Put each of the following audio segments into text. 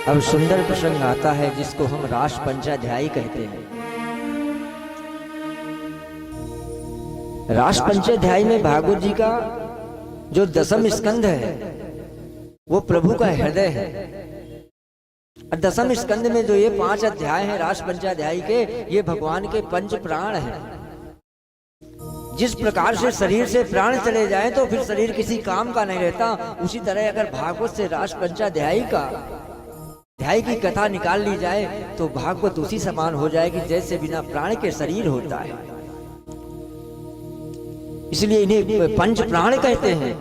अब सुंदर प्रसंग आता है जिसको हम रास पंचाध्यायी कहते हैं। रास पंचाध्यायी में भागवत जी का जो दसम स्कंध है वो प्रभु का हृदय है। और दसम स्कंद में जो ये 5 अध्याय हैं रास पंचाध्यायी के, ये भगवान के पंच प्राण हैं। जिस प्रकार से शरीर से प्राण चले जाए तो फिर शरीर किसी काम का नहीं रहता, उसी तरह अगर भागवत से रास पंचाध्यायी का अध्याय की कथा निकाल ली जाए तो भागवत उसी समान हो जाएगी जैसे बिना प्राण के शरीर होता है। इसलिए इन्हें पंच प्राण कहते हैं।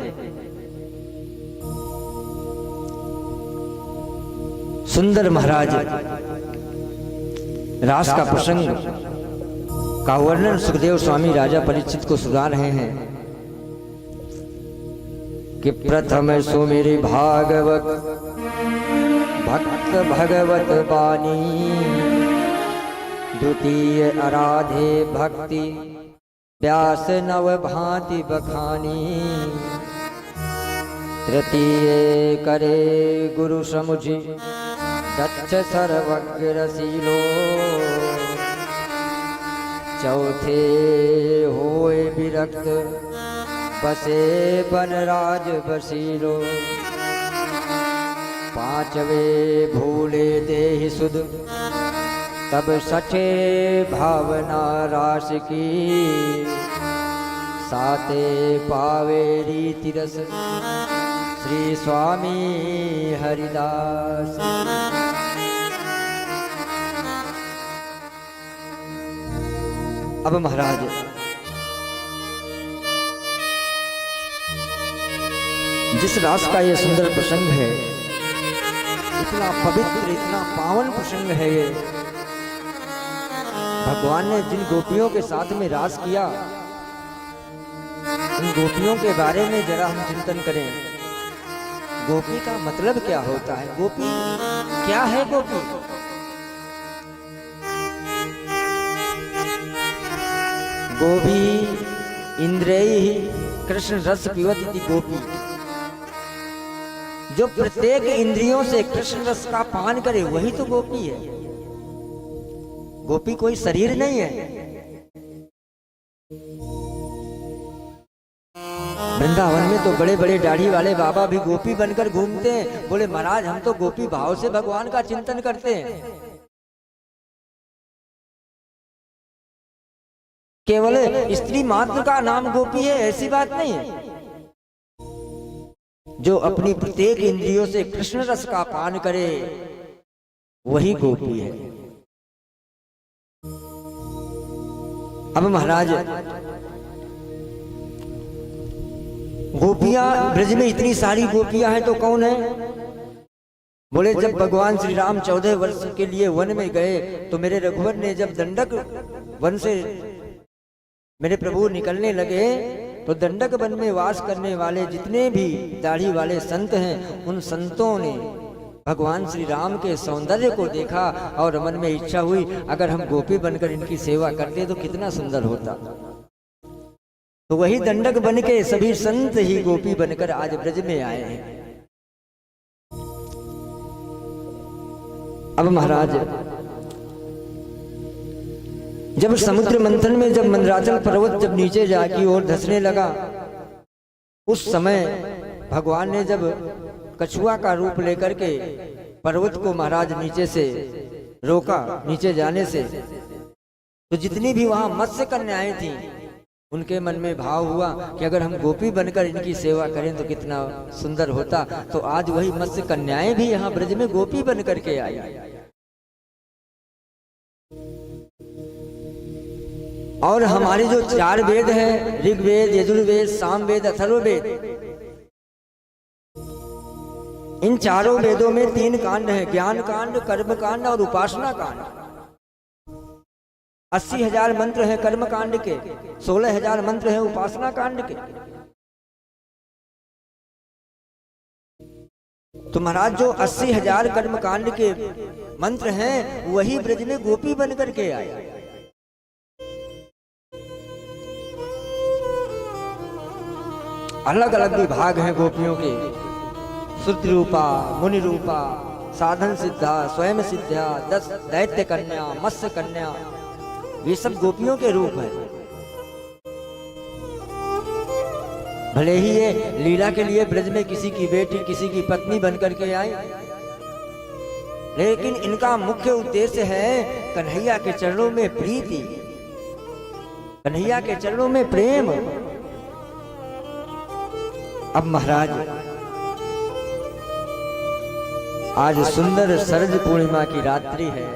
सुंदर महाराज रास का प्रसंग का वर्णन सुखदेव स्वामी राजा परीक्षित को सुना रहे हैं कि प्रथम सो मेरे भागवत भक्त भगवत बानी, द्वितीय आराधे भक्ति व्यास नव भांति बखानी, तृतीय करे गुरु समुझि दक्ष सर्वज्ञ रसीलो, चौथे होए विरक्त बसे बनराज बसीलो, पांचवे भूले देहि सुध तब सचे भावना रास की, साते पावे रीति रस श्री स्वामी हरिदास। अब महाराज जिस रास का ये सुंदर प्रसंग है, इतना पवित्र इतना पावन प्रसंग है ये, भगवान ने जिन गोपियों के साथ में रास किया उन गोपियों के बारे में जरा हम चिंतन करें। गोपी का मतलब क्या होता है? गोपी क्या है? गोपी गोपी इंद्रिय कृष्ण रस पिबति गोपी, जो प्रत्येक इंद्रियों से कृष्ण रस का पान करे वही तो गोपी है। गोपी कोई शरीर नहीं है। वृंदावन में तो बड़े बड़े दाढ़ी वाले बाबा भी गोपी बनकर घूमते हैं। बोले महाराज हम तो गोपी भाव से भगवान का चिंतन करते हैं, केवल स्त्री मात्र का नाम गोपी है ऐसी बात नहीं है। जो अपनी प्रत्येक इंद्रियों से कृष्ण रस का पान करे वही गोपी है। अब महाराज गोपियां ब्रज में इतनी सारी गोपियां हैं तो कौन है? बोले जब भगवान श्री राम 14 वर्ष के लिए वन में गए तो मेरे रघुवर ने जब दंडक वन से मेरे प्रभु निकलने लगे तो दंडक वन में वास करने वाले जितने भी दाढ़ी वाले संत हैं उन संतों ने भगवान श्री राम के सौंदर्य को देखा और मन में इच्छा हुई अगर हम गोपी बनकर इनकी सेवा करते तो कितना सुंदर होता। तो वही दंडक बन के सभी संत ही गोपी बनकर आज ब्रज में आए हैं। अब महाराज जब समुद्र मंथन में जब मंदराचल पर्वत जब नीचे जाकी ओर धंसने लगा, उस समय भगवान ने जब कछुआ का रूप लेकर के पर्वत को महाराज नीचे से रोका, नीचे जाने से, तो जितनी भी वहां मत्स्य कन्याएं थी उनके मन में भाव हुआ कि अगर हम गोपी बनकर इनकी सेवा करें तो कितना सुंदर होता। तो आज वही मत्स्य कन्याएं भी यहाँ ब्रज में गोपी बनकर के आई। और हमारे जो 4 वेद हैं, ऋग्वेद, यजुर्वेद, सामवेद, अथर्ववेद, इन चारों वेदों में 3 कांड हैं, ज्ञान कांड, कर्म कांड और उपासना कांड। 80,000 मंत्र हैं कर्म कांड के, 16,000 मंत्र हैं उपासना कांड के। तो महाराज जो 80,000 कर्म कांड के मंत्र हैं वही ब्रज में गोपी बनकर के आए। अलग अलग विभाग हैं गोपियों के, श्रुति रूपा, मुनि रूपा, साधन सिद्धा, स्वयं सिद्धा, 10 दैत्य कन्या, मत्स्य कन्या, ये सब गोपियों के रूप हैं। भले ही ये लीला के लिए ब्रज में किसी की बेटी, किसी की पत्नी बनकर के आई, लेकिन इनका मुख्य उद्देश्य है कन्हैया के चरणों में प्रीति, कन्हैया के चरणों में प्रेम। अब महाराज, आज सुंदर शरद पूर्णिमा की रात्रि है।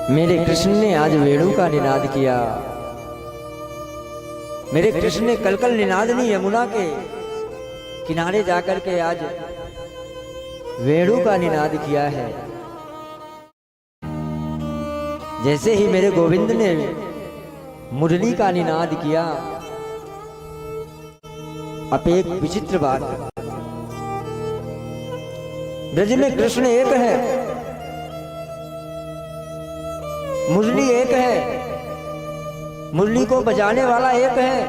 मेरे कृष्ण ने आज वेणु का निनाद किया। मेरे कृष्ण ने कलकल निनादनी यमुना के किनारे जाकर के आज वेणु का निनाद किया है। जैसे ही मेरे गोविंद ने मुरली का निनाद किया। अब एक विचित्र बात, ब्रज में कृष्ण एक है, मुरली एक है, मुरली को बजाने वाला एक है,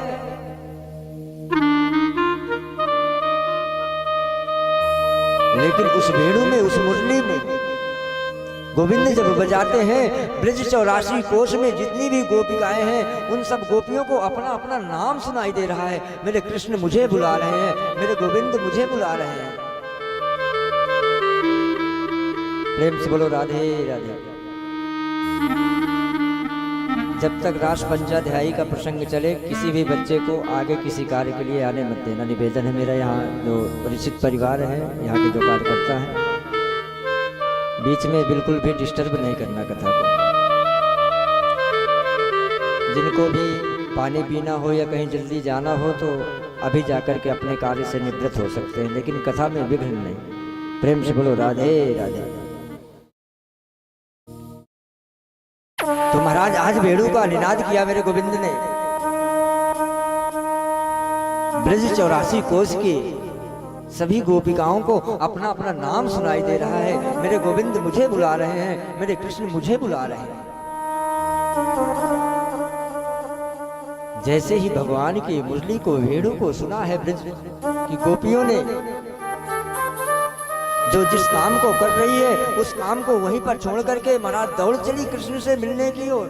लेकिन उस वेणु में, उस मुरली में गोविंद जब बजाते हैं, ब्रज 84 कोश में जितनी भी गोपिकाएं हैं, उन सब गोपियों को अपना अपना नाम सुनाई दे रहा है। मेरे कृष्ण मुझे बुला रहे हैं, मेरे गोविंद मुझे बुला रहे हैं। प्रेम से बोलो राधे राधे। जब तक रास पंचाध्यायी का प्रसंग चले, किसी भी बच्चे को आगे किसी कार्य के लिए आने मत देना। निवेदन है मेरा, यहाँ जो परिचित परिवार है, यहाँ के जो कार्यकर्ता है, बीच में बिल्कुल भी डिस्टर्ब नहीं करना कथा को। जिनको भी पानी पीना हो या कहीं जल्दी जाना हो तो अभी जाकर के अपने कार्य से निवृत्त हो सकते हैं, लेकिन कथा में विघ्न नहीं। प्रेम से बोलो राधे राधे। तो महाराज आज वेणु का निनाद किया मेरे गोविंद ने। ब्रज 84 कोश की सभी गोपिकाओं को अपना अपना नाम सुनाई दे रहा है। मेरे गोविंद मुझे बुला रहे हैं, मेरे कृष्ण मुझे बुला रहे हैं। जैसे ही भगवान की मुरली को, वेणु को सुना है ब्रज की गोपियों ने, जो जिस काम को कर रही है उस काम को वहीं पर छोड़ करके महाराज दौड़ चली कृष्ण से मिलने की ओर,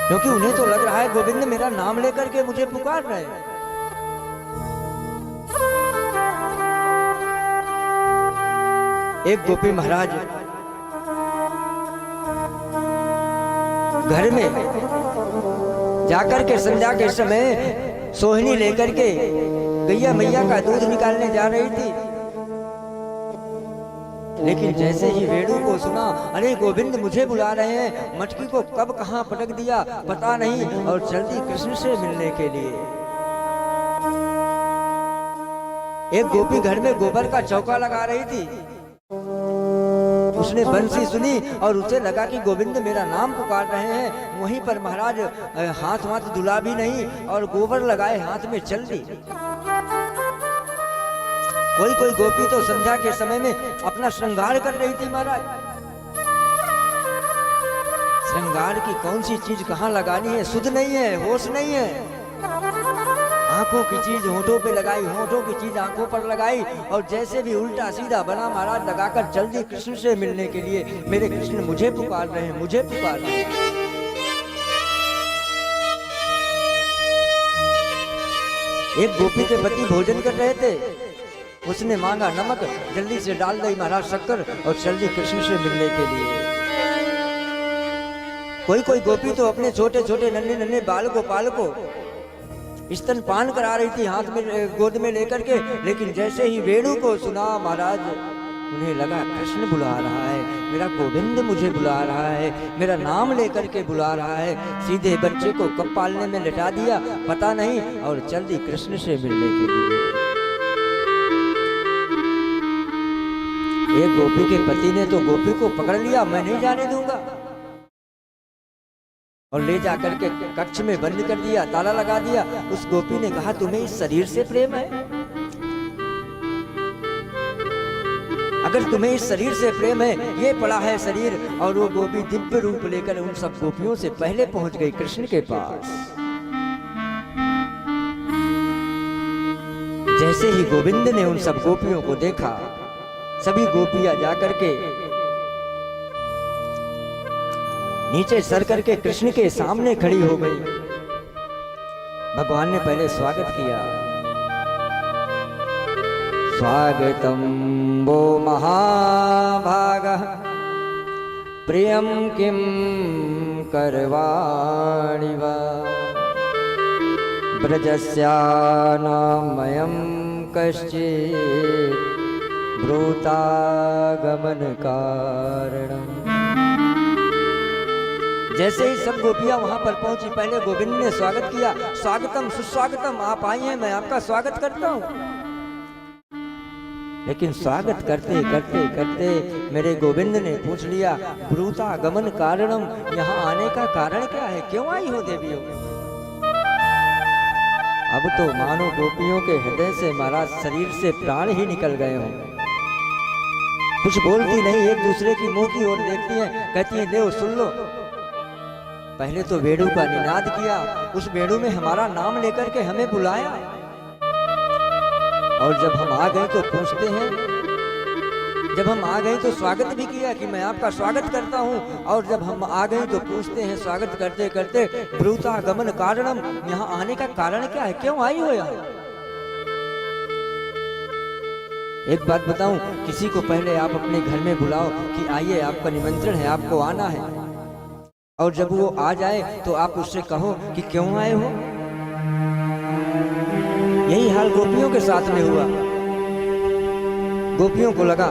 क्योंकि उन्हें तो लग रहा है गोविंद मेरा नाम लेकर के मुझे पुकार रहे हैं। एक गोपी महाराज घर में जाकर के संध्या के समय सोहनी लेकर के गैया मैया का दूध निकालने जा रही थी, लेकिन जैसे ही वेणु को सुना, अरे गोविंद मुझे बुला रहे हैं, मटकी को कब कहां पटक दिया पता नहीं, और जल्दी कृष्ण से मिलने के लिए। एक गोपी घर में गोबर का चौका लगा रही थी, उसने बंसी सुनी और उसे लगा कि गोविंद मेरा नाम पुकार रहे हैं। वहीं पर महाराज हाथ वाथ धुला भी नहीं और गोबर लगाए हाथ में चल दी। कोई कोई गोपी तो संध्या के समय में अपना श्रृंगार कर रही थी महाराज। श्रृंगार की कौन सी चीज कहाँ लगानी है सुध नहीं है, होश नहीं है। आंखों की चीज होठों पे लगाई, होठों की चीज आंखों पर लगाई, और जैसे भी उल्टा सीधा बना महाराज लगाकर चल दी कृष्ण से मिलने के लिए। मेरे कृष्ण मुझे पुकार रहे हैं, मुझे पुकार रहे हैं। एक गोपी के पति भोजन कर रहे थे, उसने मांगा नमक, जल्दी से डाल दी महाराज शक्कर और चल दी कृष्ण से मिलने के लिए। कोई कोई गोपी तो अपने छोटे छोटे नन्हे नन्हे बाल गोपाल को स्तनपान करा रही थी हाथ में गोद में लेकर के, लेकिन जैसे ही वेणु को सुना महाराज उन्हें लगा कृष्ण बुला रहा है, मेरा गोविंद मुझे बुला रहा है, मेरा नाम लेकर के बुला रहा है। सीधे बच्चे को कब पालने में लिटा दिया पता नहीं, और चल दी कृष्ण से मिलने के लिए। एक गोपी के पति ने तो गोपी को पकड़ लिया, मैं नहीं जाने दूंगा, और ले जाकर के कक्ष में बंद कर दिया, ताला लगा दिया। उस गोपी ने कहा तुम्हें इस शरीर से प्रेम है? अगर तुम्हें इस शरीर से प्रेम है, ये पड़ा है शरीर। और वो गोपी दिव्य रूप लेकर उन सब गोपियों से पहले पहुंच गई कृष्ण के पास। जैसे ही गोविंद ने उन सब गोपियों को देखा, सभी गोपियां जाकर के नीचे सर करके कृष्ण के सामने खड़ी हो गई। भगवान ने पहले स्वागत किया, स्वागतम वो महाभागः प्रियं किं करवाणि वा ब्रजस्यानामयं कश्चित् ब्रूतागमन कारणम्। जैसे ही सब गोपियां वहां पर पहुंची, पहले गोविंद ने स्वागत किया, स्वागतम सुस्वागतम, आप आई हैं, मैं आपका स्वागत करता हूं। लेकिन स्वागत करते करते करते मेरे गोविंद ने पूछ लिया, ब्रूतागमन कारणम, यहाँ आने का कारण क्या है, क्यों आई हो देवियों? अब तो मानो गोपियों के हृदय से महाराज शरीर से प्राण ही निकल गए हों। कुछ बोलती नहीं, एक दूसरे की मुंह की ओर देखती हैं, कहती हैं ले सुन लो। पहले तो वेणु का निनाद किया, उस वेणु में हमारा नाम लेकर के हमें बुलाया, और जब हम आ गए तो पूछते हैं, जब हम आ गए तो स्वागत भी किया कि मैं आपका स्वागत करता हूं, और जब हम आ गए तो पूछते हैं स्वागत करते करते, ब्रूतागमन कारणम, यहाँ आने का कारण क्या है, क्यों आई हो यहाँ? एक बात बताऊं, किसी को पहले आप अपने घर में बुलाओ कि आइए आपका निमंत्रण है, आपको आना है, और जब वो आ जाए तो आप उससे कहो कि क्यों आए हो। यही हाल गोपियों के साथ में हुआ। गोपियों को लगा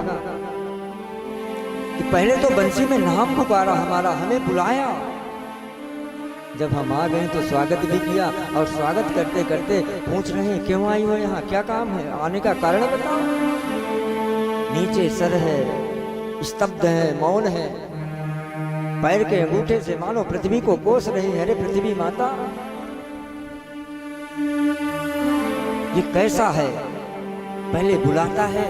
कि पहले तो बंसी में नाम पुकारा हमारा, हमें बुलाया, जब हम आ गए तो स्वागत भी किया, और स्वागत करते करते पूछ रहे हैं क्यों आई हो यहाँ, क्या काम है, आने का कारण बताओ। नीचे सर है, स्तब्ध है, मौन है, पैर के अंगूठे से मानो पृथ्वी को कोस रही है। अरे पृथ्वी माता, ये कैसा है, पहले बुलाता है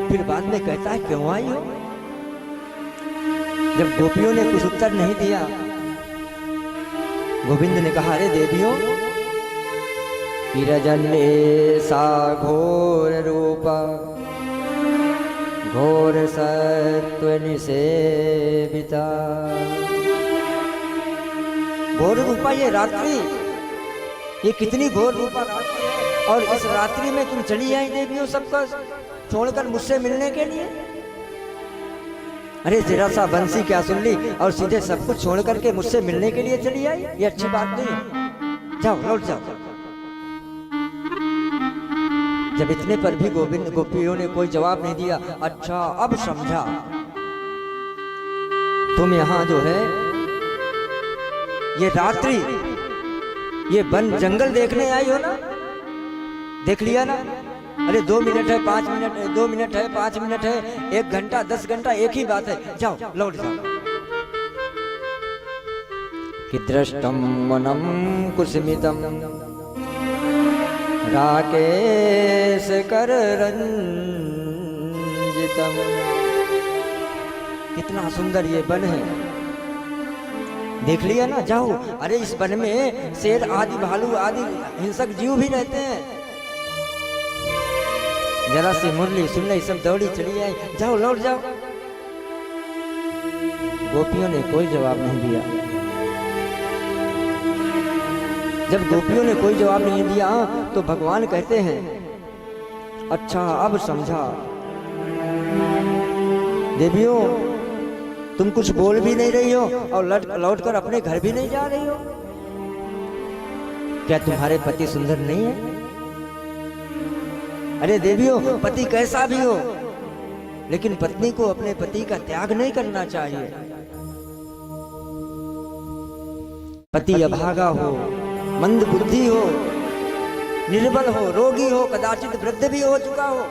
फिर बाद में कहता है क्यों आई हो। जब गोपियों ने कुछ उत्तर नहीं दिया, गोविंद ने कहा, अरे देवियों, विरजन्ने सा घोर रूपा घोर सत्व निसेविता। घोर रूपा ये रात्रि, ये कितनी घोर रूपा रात्रि है, और इस रात्रि में तुम चली आई देवियों सबका छोड़कर मुझसे मिलने के लिए। अरे जरा सा बंसी क्या सुन ली और सीधे सब कुछ छोड़ करके मुझसे मिलने के लिए चली आई, ये अच्छी बात नहीं है, जाओ लौट जाओ। जब इतने पर भी गोविंद गोपियों ने कोई जवाब नहीं दिया, अच्छा अब समझा, तुम यहाँ जो है ये रात्रि, ये वन जंगल देखने आई हो ना, देख लिया ना। अरे 2 मिनट है, 5 मिनट है, 2 मिनट है, 5 मिनट है, 1 घंटा 10 घंटा एक ही बात है, जाओ लौट जाओ। कि दृष्टम वनम कुसुमितम राकेश कर रंजितम। कितना सुंदर ये वन है, देख लिया ना, जाओ। अरे इस वन में शेर आदि भालू आदि हिंसक जीव भी रहते हैं, जरा सी मुरली सुन ली, सब दौड़ी चली आई, जाओ लौट जाओ। गोपियों ने कोई जवाब नहीं दिया। जब गोपियों ने कोई जवाब नहीं दिया तो भगवान कहते हैं, अच्छा अब समझा देवियों, तुम कुछ बोल भी नहीं रही हो और लौट कर अपने घर भी नहीं जा रही हो। क्या तुम्हारे पति सुंदर नहीं है? अरे देवियों, पति कैसा भी हो, लेकिन पत्नी को अपने पति का त्याग नहीं करना चाहिए। पति अभागा हो, मंद बुद्धि हो, निर्बल हो, रोगी हो, कदाचित वृद्ध भी हो चुका हो,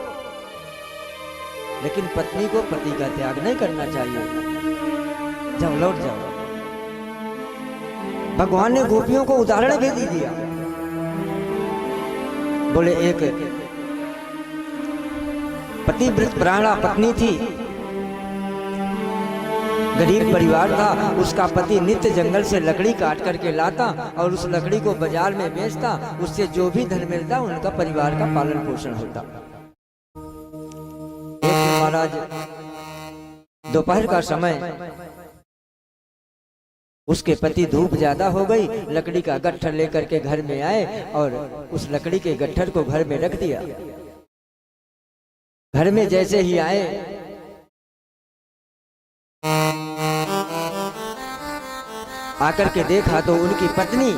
लेकिन पत्नी को पति का त्याग नहीं करना चाहिए। जाओ लौट जाओ। भगवान ने गोपियों को उदाहरण भी दे दिया। बोले एक पतिव्रत प्राणा पत्नी थी, गरीब परिवार था। उसका पति नित्य जंगल से लकड़ी काट करके लाता और उस लकड़ी को बाजार में बेचता। उससे जो भी धन मिलता उनका परिवार का पालन पोषण होता। एक दिन महाराज दोपहर का समय, उसके पति धूप ज्यादा हो गई, लकड़ी का गट्ठर लेकर के घर में आए और उस लकड़ी के गट्ठर को घर में रख दिया। घर में जैसे ही आए, आकर के देखा तो उनकी पत्नी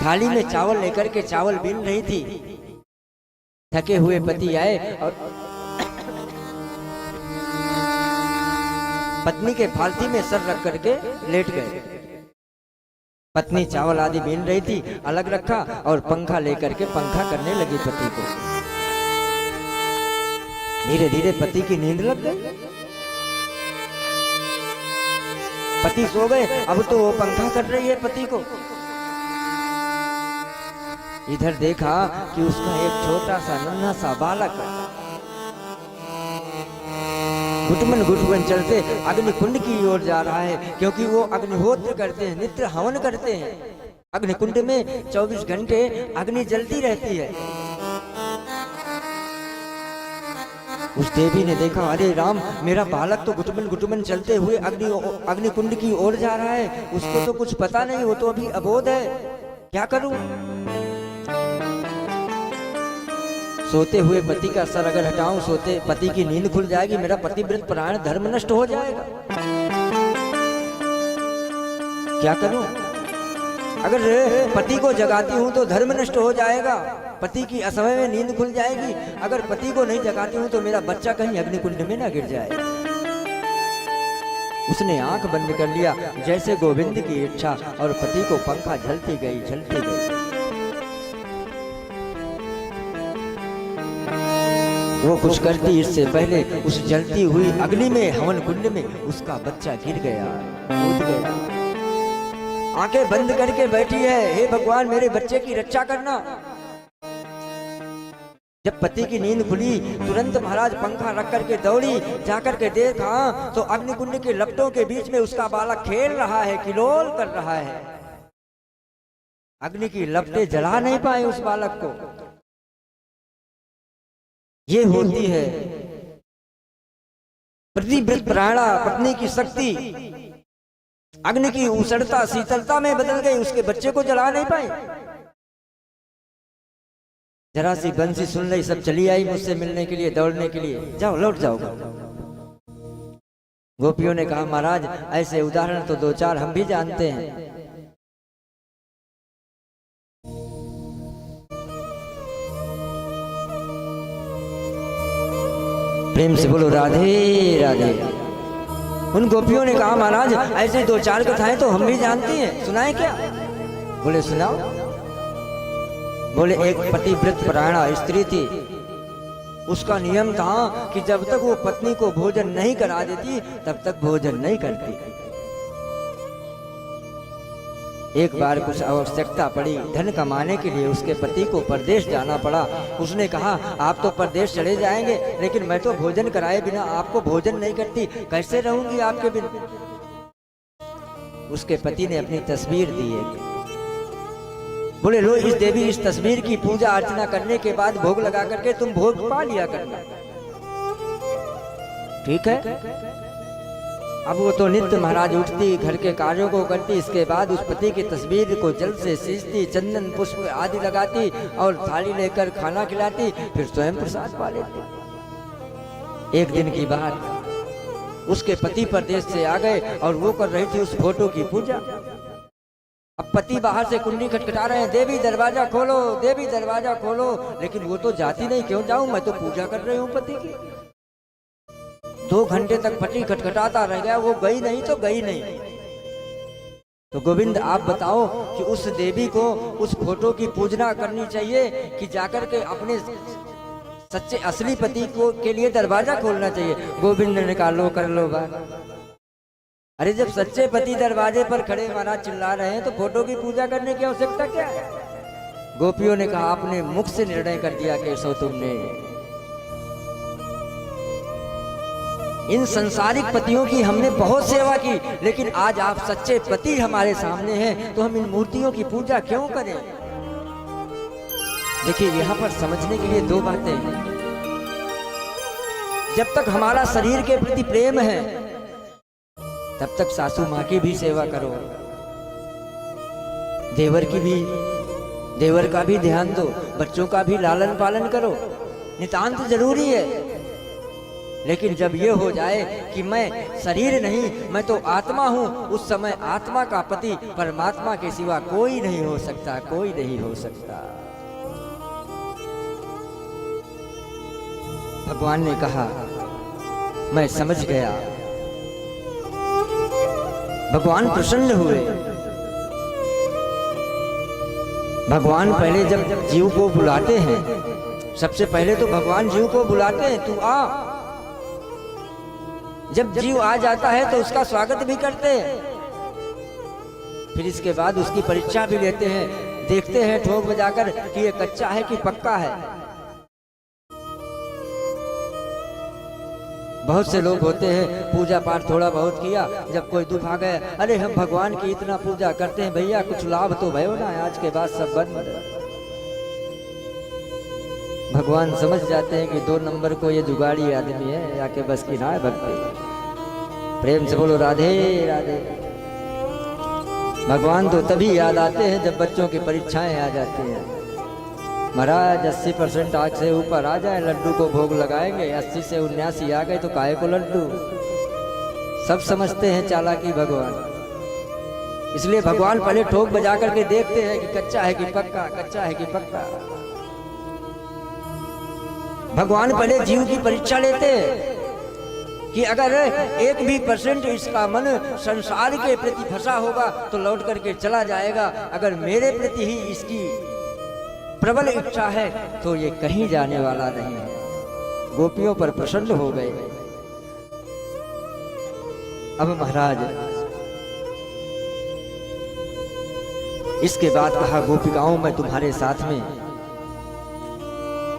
थाली में चावल लेकर के चावल बीन रही थी। थके हुए पति आए और पत्नी के फालती में सर रख करके लेट गए। पत्नी चावल आदि बीन रही थी, अलग रखा और पंखा लेकर के पंखा करने लगी पति को। धीरे धीरे पति की नींद लग गई। पति सो गए, अब तो वो पंखा कर रही है पति को। इधर देखा कि उसका एक छोटा सा नन्हा सा बालक घुटमन घुटमन चलते अग्नि कुंड की ओर जा रहा है, क्योंकि वो अग्निहोत्र करते हैं, नित्य हवन करते हैं। अग्नि कुंड में 24 घंटे अग्नि जलती रहती है। उस देवी ने देखा, अरे राम, मेरा बालक तो घुटमन घुटमन चलते हुए अग्नि कुंड की ओर जा रहा है। उसको तो कुछ पता नहीं, वो तो अभी अबोध है, क्या करूं? सोते हुए पति का सर अगर हटाऊं, सोते पति की नींद खुल जाएगी, मेरा पतिव्रत प्राण धर्म नष्ट हो जाएगा। क्या करूं? अगर पति को जगाती हूं तो धर्म नष्ट हो जाएगा, पति की असमय में नींद खुल जाएगी। अगर पति को नहीं जगाती हूं तो मेरा बच्चा कहीं अग्निकुंड में ना गिर जाए। उसने आंख बंद कर लिया जैसे गोविंद की इच्छा, और पति को पंखा झलती गई झलती गई। वो कुछ करती इससे पहले उस जलती हुई अग्नि में, हवन कुंड में उसका बच्चा गिर गया, कूद गया। आंखें बंद करके बैठी है, हे भगवान मेरे बच्चे की रक्षा करना। जब पति की नींद खुली, तुरंत महाराज पंखा रख करके दौड़ी, जाकर के देखा तो अग्निकुंड के लपटों के बीच में उसका बालक खेल रहा है, किलोल कर रहा है। अग्नि की लपटें जला नहीं पाए उस बालक को। ये होती है पतिव्रत प्राणा, पत्नी की शक्ति। अग्नि की उष्णता शीतलता में बदल गई, उसके बच्चे को जला नहीं पाई। जरा सी बंसी सुन ली, सब चली आई मुझसे मिलने के लिए, दौड़ने के लिए। जाओ, लौट जाओ। गोपियों ने कहा, महाराज ऐसे उदाहरण तो 2-4 हम भी जानते हैं। प्रेम से बोलो राधे राधे। उन गोपियों ने कहा, महाराज ऐसे 2-4 कथाएं तो हम भी जानती हैं, सुनाए क्या? बोले सुनाओ। बोले एक पतिव्रत प्राणा स्त्री थी, उसका नियम था कि जब तक वो पत्नी को भोजन नहीं करा देती तब तक भोजन नहीं करती। एक बार कुछ आवश्यकता पड़ी, धन कमाने के लिए उसके पति को परदेश जाना पड़ा। उसने कहा, आप तो परदेश चले जाएंगे, लेकिन मैं तो भोजन कराए बिना आपको भोजन नहीं करती, कैसे रहूंगी आपके बिना? उसके पति ने अपनी तस्वीर दी एक। बोले लो इस देवी, इस तस्वीर की पूजा अर्चना करने के बाद भोग लगा करके तुम भोग पा लिया करना, ठीक है? अब वो तो नित्य महाराज उठती, घर के कार्यों को करती, इसके बाद उस पति की तस्वीर को जल से सींचती, चंदन पुष्प आदि लगाती और थाली लेकर खाना खिलाती, फिर स्वयं प्रसाद पा लेती। एक दिन की बात, उसके पति परदेश से आ गए और वो कर रही थी उस फोटो की पूजा। अब पति बाहर से कुंडी खटखटा रहे हैं, देवी दरवाजा खोलो, देवी दरवाजा खोलो, लेकिन वो तो जाती नहीं। क्यों जाऊं, मैं तो पूजा कर रही हूँ पति की। 2 घंटे तक पति खटखटाता रह गया, वो गई नहीं तो गई नहीं। तो गोविंद आप बताओ कि उस देवी को उस फोटो की पूजना करनी चाहिए कि जाकर के अपने सच्चे असली पति को के लिए दरवाजा खोलना चाहिए? गोविंद ने कहा, लो कर लो बात। अरे जब सच्चे पति दरवाजे पर खड़े महाराज चिल्ला रहे हैं तो फोटो की पूजा करने की आवश्यकता क्या है? गोपियों ने कहा, आपने मुख से निर्णय कर दिया केशव तुमने। इन संसारिक पतियों की हमने बहुत सेवा की, लेकिन आज आप सच्चे पति हमारे सामने हैं, तो हम इन मूर्तियों की पूजा क्यों करें? देखिए, यहाँ पर समझने के लिए दो बातें हैं। जब तक हमारा शरीर के प्रति प्रेम है, तब तक सासू माँ की भी सेवा करो, देवर का भी ध्यान दो, बच्चों का भी लालन पालन करो, नितांत जरूरी है। लेकिन जब ये हो जाए कि मैं शरीर नहीं, मैं तो आत्मा हूं, उस समय आत्मा का पति परमात्मा के सिवा कोई नहीं हो सकता, कोई नहीं हो सकता। भगवान ने कहा, मैं समझ गया। भगवान प्रसन्न हुए। भगवान पहले जब जीव को बुलाते हैं, सबसे पहले तो भगवान जीव को बुलाते हैं, तू आ। जब जीव आ जाता है तो उसका स्वागत भी करते हैं, फिर इसके बाद उसकी परीक्षा भी लेते हैं, देखते हैं ठोक बजाकर कि ये कच्चा है कि पक्का है। बहुत से लोग होते हैं, पूजा पाठ थोड़ा बहुत किया, जब कोई दुख आ गया, अरे हम भगवान की इतना पूजा करते हैं भैया, कुछ लाभ तो भयो ना, आज के बाद सब बंद। भगवान समझ जाते हैं कि 2 नंबर को ये जुगाड़ी आदमी है, आके बस की ना है भक्ति। प्रेम से बोलो राधे राधे। भगवान तो तभी याद आते हैं जब बच्चों की परीक्षाएं आ जाती हैं। महाराज 80% आग से ऊपर आ जाए, लड्डू को भोग लगाएंगे, 80 से 79 आ गए तो काहे को लड्डू। सब समझते हैं चालाकी भगवान, इसलिए भगवान पहले ठोक बजा करके देखते हैं कि कच्चा है कि पक्का, कच्चा है कि पक्का। भगवान पहले जीव की परीक्षा लेते हैं कि अगर 1 भी % इसका मन संसार के प्रति फंसा होगा तो लौट करके चला जाएगा, अगर मेरे प्रति ही इसकी प्रबल इच्छा है तो ये कहीं जाने वाला नहीं है। गोपियों पर प्रसन्न हो गए। अब महाराज इसके बाद कहा, गोपिकाओं मैं तुम्हारे साथ में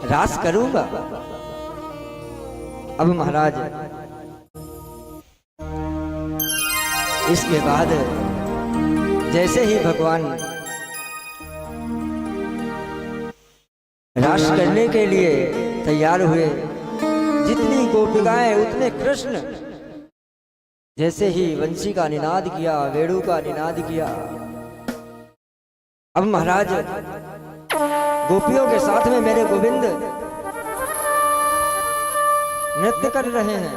रास करूंगा। अब महाराज इसके बाद जैसे ही भगवान रास करने के लिए तैयार हुए, जितनी गोपिकाएं उतने कृष्ण। जैसे ही वंशी का निनाद किया, वेणु का निनाद किया, अब महाराज गोपियों के साथ में मेरे गोविंद नृत्य कर रहे हैं।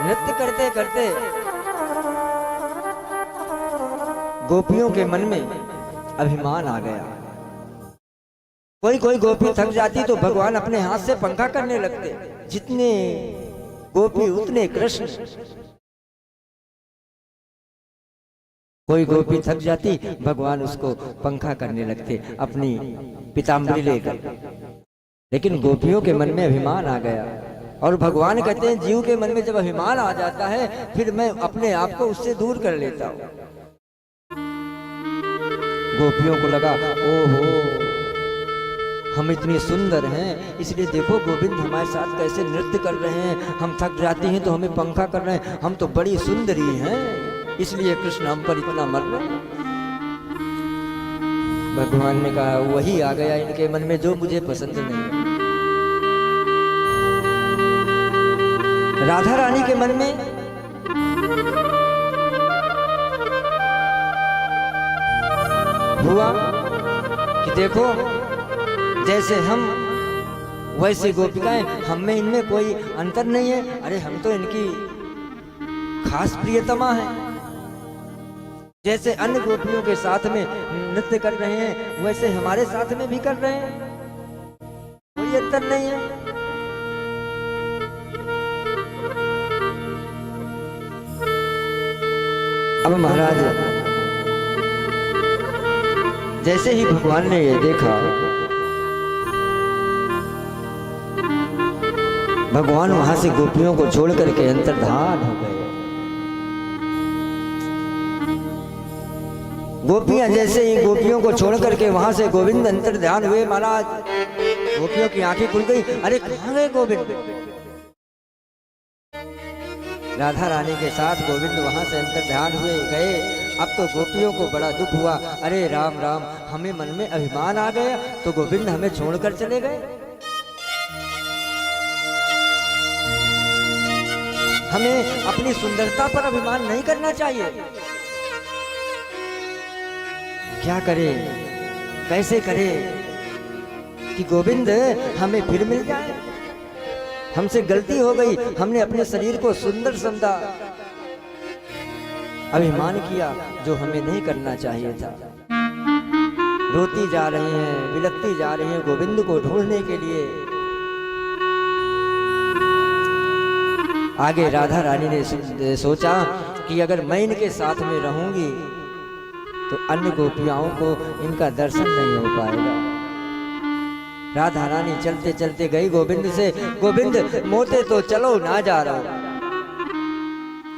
नृत्य करते करते गोपियों के मन में अभिमान आ गया। कोई कोई गोपी थक जाती तो भगवान अपने हाथ से पंखा करने लगते, जितने गोपी उतने कृष्ण। कोई गोपी थक जाती, भगवान उसको पंखा करने लगते अपनी पीताम्बरी लेकर। लेकिन गोपियों के मन में अभिमान आ गया, और भगवान कहते हैं जीव के मन में जब अभिमान आ जाता है फिर मैं अपने आप को उससे दूर कर लेता हूं। गोपियों को लगा, ओहो हम इतनी सुंदर हैं, इसलिए देखो गोविंद हमारे साथ कैसे नृत्य कर रहे हैं, हम थक जाती हैं तो हमें पंखा कर रहे हैं, हम तो बड़ी सुंदरी हैं, इसलिए कृष्ण हम पर इतना मर रहे हैं। भगवान ने कहा, वही आ गया इनके मन में जो मुझे पसंद नहीं है। राधा रानी के मन में हुआ कि देखो जैसे हम वैसे गोपिकाएं, हम में इनमें कोई अंतर नहीं है, अरे हम तो इनकी खास प्रियतमा है। जैसे अन्य गोपियों के साथ में नृत्य कर रहे हैं वैसे हमारे साथ में भी कर रहे हैं, कोई अंतर नहीं है। अब महाराज जैसे ही भगवान ने ये देखा, भगवान वहां से गोपियों को छोड़ करके अंतर्धान हो गए। गोपियां जैसे ही गोपियों को छोड़ करके वहां से गोविंद अंतर ध्यान हुए महाराज, गोपियों की आंखें खुल गई। अरे कहाँ गए गोविंद? राधा रानी के साथ गोविंद वहां से अंतर ध्यान हुए गए। अब तो गोपियों को बड़ा दुख हुआ। अरे राम राम, हमें मन में अभिमान आ गया तो गोविंद हमें छोड़कर चले गए। हमें अपनी सुंदरता पर अभिमान नहीं करना चाहिए। क्या करें, कैसे करें कि गोविंद हमें फिर मिल जाए? हमसे गलती हो गई, हमने अपने शरीर को सुंदर समझा, अभिमान किया जो हमें नहीं करना चाहिए था। रोती जा रही हैं, बिलखती जा रही हैं गोविंद को ढूंढने के लिए। आगे राधा रानी ने सोचा कि अगर मैं इनके साथ में रहूंगी तो अन्य गोपियाओं को इनका दर्शन नहीं हो पाएगा। राधा रानी चलते चलते गई गोविंद से, गोविंद मोते तो चलो ना जा रहा हूं।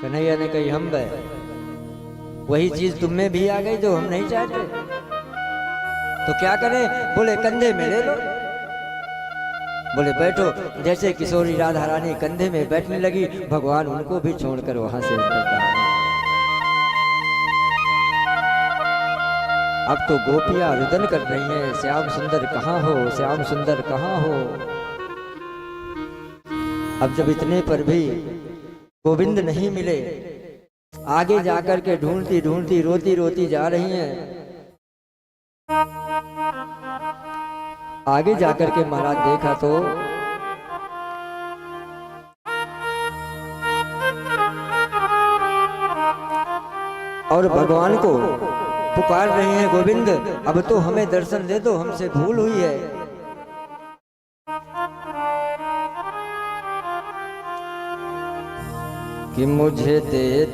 कन्हैया ने कही हम गए, वही चीज तुम में भी आ गई जो हम नहीं चाहते, तो क्या करें? बोले कंधे में ले लो। बोले बैठो। जैसे किशोरी राधा रानी कंधे में बैठने लगी, भगवान उनको भी छोड़कर वहां से अब तो गोपियां रुदन कर रही हैं, श्याम सुंदर कहाँ हो, श्याम सुंदर कहाँ हो। अब जब इतने पर भी गोविंद नहीं मिले, आगे जाकर के ढूंढती ढूंढती रोती रोती जा रही हैं। आगे जाकर के महाराज देखा तो और भगवान को पुकार रही हैं, गोविंद अब तो हमें दर्शन दे दो, हमसे भूल हुई है। कि मुझे दे